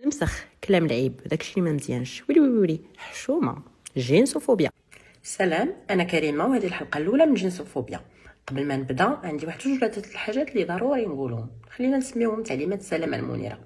المسخ كلام العيب داكشي اللي ما مزيانش. ويلي حشومه جينسوفوبيا. سلام، انا كريمه وهذه الحلقه الاولى من جينسوفوبيا. قبل ما نبدا عندي واحد جوج ولا ثلاثه الحاجات اللي ضروري نقولهم. خلينا نسميوهم تعليمات السلامه المنيره.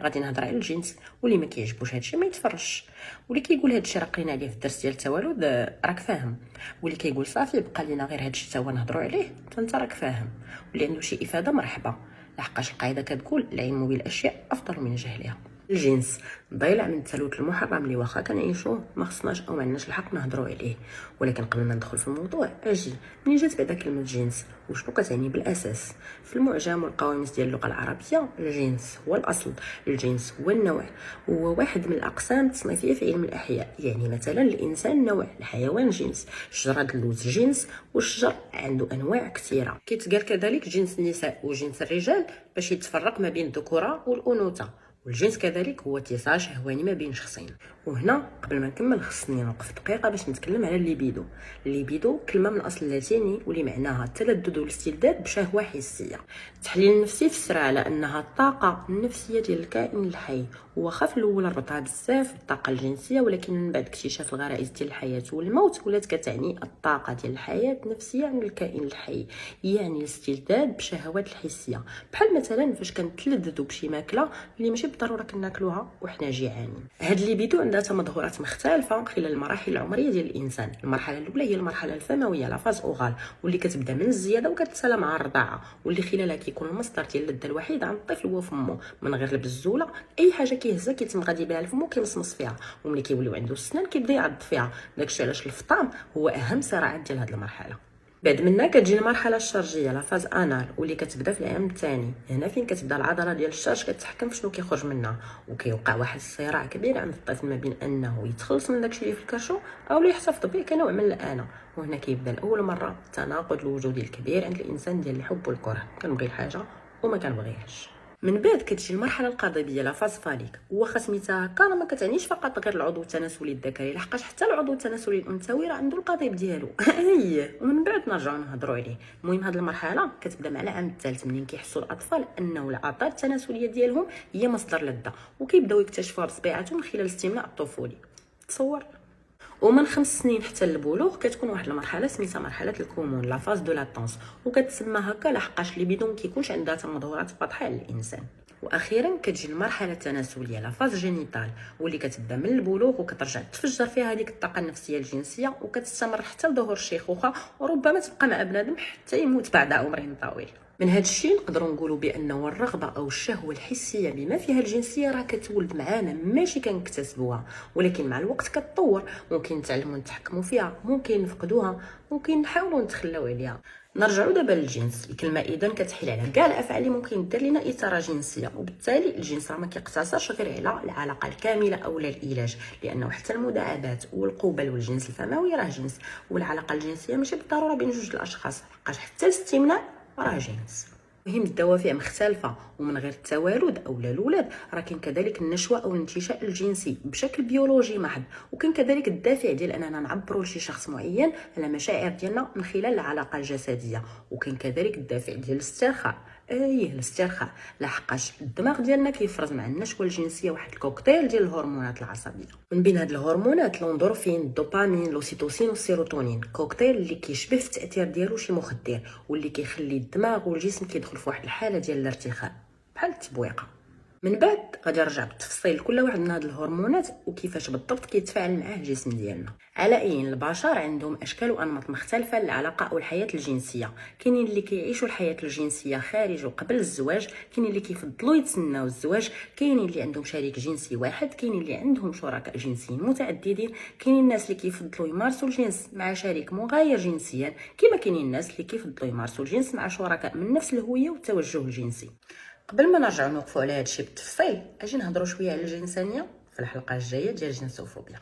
غادي نهضر على الجنس، واللي ما كيعجبوش هادشي ما يتفرجش، واللي كيقول هادشي راه قرينا عليه في الدرس ديال التوالد راك فاهم، واللي كيقول صافي بقى لينا غير هادشي تا هو نهضروا عليه انت راك فاهم، واللي عنده شي افاده مرحبا، لحقاش القاعده كتقول العلم بالاشياء افضل من جهلها. الجنس ضيلع من التلوث المحرم اللي واخا كنعيشوه ما خصناش او ما عندناش الحق نهضروا عليه. ولكن قبل ما ندخل في الموضوع اجي منين جات بعدا كلمه جنس وشنو كتعني بالاساس؟ في المعجم والقواميس ديال اللغه العربيه الجنس هو الاصل، الجنس هو النوع، هو واحد من الاقسام التصنيفيه في علم الاحياء. يعني مثلا الانسان نوع، الحيوان جنس، الشجره اللوز جنس، والشجر عنده انواع كثيره. كيتقال كذلك جنس النساء وجنس الرجال باش يتفرق ما بين الذكوره والانوثه، والجنس كذلك هو اتصال شهواني ما بين شخصين. وهنا قبل ما نكمل خصني نوقف دقيقه باش نتكلم على الليبيدو. الليبيدو كلمه من الاصل اللاتيني واللي معناها التلذذ والاستلذاذ بشهوه حسيه. التحليل النفسي فسر على انها الطاقه النفسيه ديال الكائن الحي. واخا في الاول ربطها بزاف بالطاقه الجنسيه، ولكن من بعد اكتشاف الغرائز ديال الحياه والموت ولات كتعني الطاقه ديال الحياه النفسيه عند الكائن الحي، يعني الاستلذاذ بشهوات الحسيه. بحال مثلا فاش كنتلذذوا بشي ماكله اللي ماشي بالضروره كناكلوها وحنا جيعانين. هاد الليبيدو عندها تمظهرات مختلفه خلال المراحل العمريه ديال الانسان. المرحله الاولى هي المرحله الفمويه لا فاز اوغال، واللي كتبدا من الزياده وكتسالى مع الرضاعه، واللي خلالها كيكون المصدر ديال اللذه الوحيد عند الطفل هو فمه. من غير البزوله اي حاجه كيهزها كيتم غادي بها لفمو كيمصمص فيها، وملي كيوليو عنده السنان كيبدا يعض فيها. داكشي علاش الفطام هو اهم صراعات ديال هاد المرحله. بعد منها كتجي المرحله الشرجيه لا فاز انال، واللي كتبدا في العام الثاني. هنا فين كتبدا العضله ديال الشرج كتحكم في شنو كيخرج منها، وكيوقع واحد الصراع كبير عند الطفل ما بين انه يتخلص من داكشي اللي في الكرشو او يحتفظ به كنوع من الانا. وهنا كيبدا لاول مره التناقض الوجودي الكبير عند الانسان ديال الحب والكره، كنبغي الحاجه وما كنبغيهاش. من بعد كتجي المرحله القضيبيه لا فاز فاليك، واخا سميتها هكا راه ما كتعنيش فقط غير العضو التناسلي الذكري، لحقاش حتى العضو التناسلي الانثوي راه عنده القضيب ديالو. ومن بعد نرجعوا نهضروا عليه. المهم هذه المرحله كتبدا مع العام الثالث منين كيحسوا الاطفال انه الاعضاء التناسليه ديالهم هي مصدر لذه، وكيبداو يكتشفوا بطبيعتهم خلال الاستمناء الطفولي. تصور. ومن 5 سنين حتى البلوغ كتكون واحد المرحله سميتها مرحله الكومون لا فاز دو لاتونس، وكتسمى هكا لحقاش اللي بدون كيكونش عندها تمظهرات واضحه على الانسان. واخيرا كتجي المرحله التناسليه لا فاز جينيتال، واللي كتبدا من البلوغ وكترجع تفجر فيها هذيك الطاقه النفسيه الجنسيه، وكتستمر حتى لظهور الشيخوخه، وربما تبقى مع بنادم حتى يموت بعد عمر طويل. من هذا الشيء نقدروا نقولوا بانه الرغبه او الشهوه الحسيه بما فيها الجنسيه راه كتولد معانا، ماشي كنكتسبوها، ولكن مع الوقت كتطور. ممكن نتعلموا نتحكموا فيها، ممكن نفقدوها، ممكن نحاولوا نتخلاو عليها. نرجعوا دابا للجنس. الكلمه اذا كتحيل على كاع الافعال اللي ممكن دير لنا اثاره جنسيه، وبالتالي الجنس راه ما كيقتصرش غير على العلاقه الكامله او العلاج، لانه حتى المداعبات والقبل والجنس الفموي راه جنس، والعلاقه الجنسيه ماشي بالضروره بين جوج الاشخاص، لحقاش حتى الاستمناء راه جنس. مهم الدوافع مختلفه، ومن غير التوالد او الاولاد راه كاين كذلك النشوه او الانتشاء الجنسي بشكل بيولوجي محض، وكاين كذلك الدافع ديال اننا نعبروا لشي شخص معين على مشاعر ديالنا من خلال العلاقه الجسديه، وكاين كذلك الدافع ديال الاسترخاء. الاسترخاء لحقاش الدماغ ديالنا كيفرز مع النشوه الجنسيه واحد الكوكتيل ديال الهرمونات العصبيه. من بين هاد الهرمونات الاندورفين، الدوبامين، الاوسيتوسين والسيروتونين، كوكتيل اللي كيشبه في التاثير ديالو شي مخدر، واللي كيخلي الدماغ والجسم كيدخل في واحد الحاله ديال الارتخاء بحال التبويقه. من بعد غادي نرجع بالتفصيل لكل واحد من هاد الهرمونات وكيفاش بالضبط كيتفاعل معاه الجسم ديالنا. على اي البشر عندهم اشكال وانماط مختلفه للعلاقه او الحياه الجنسيه. كاينين اللي كيعيشوا الحياه الجنسيه خارج وقبل الزواج، كاينين اللي كيفضلوا يتسناو الزواج، كاينين اللي عندهم شريك جنسي واحد، كاينين اللي عندهم شركاء جنسيين متعددين، كاينين الناس اللي كيفضلوا يمارسوا الجنس مع شريك مغاير جنسيا، كما كاينين الناس اللي كيفضلوا يمارسوا الجنس مع شركاء من نفس الهويه والتوجه الجنسي. قبل ما نرجعوا نوقفوا على هادشي بالتفصيل، اجي نهضروا شويه على الجنسانيه في الحلقه الجايه ديال جنسوفوبيا.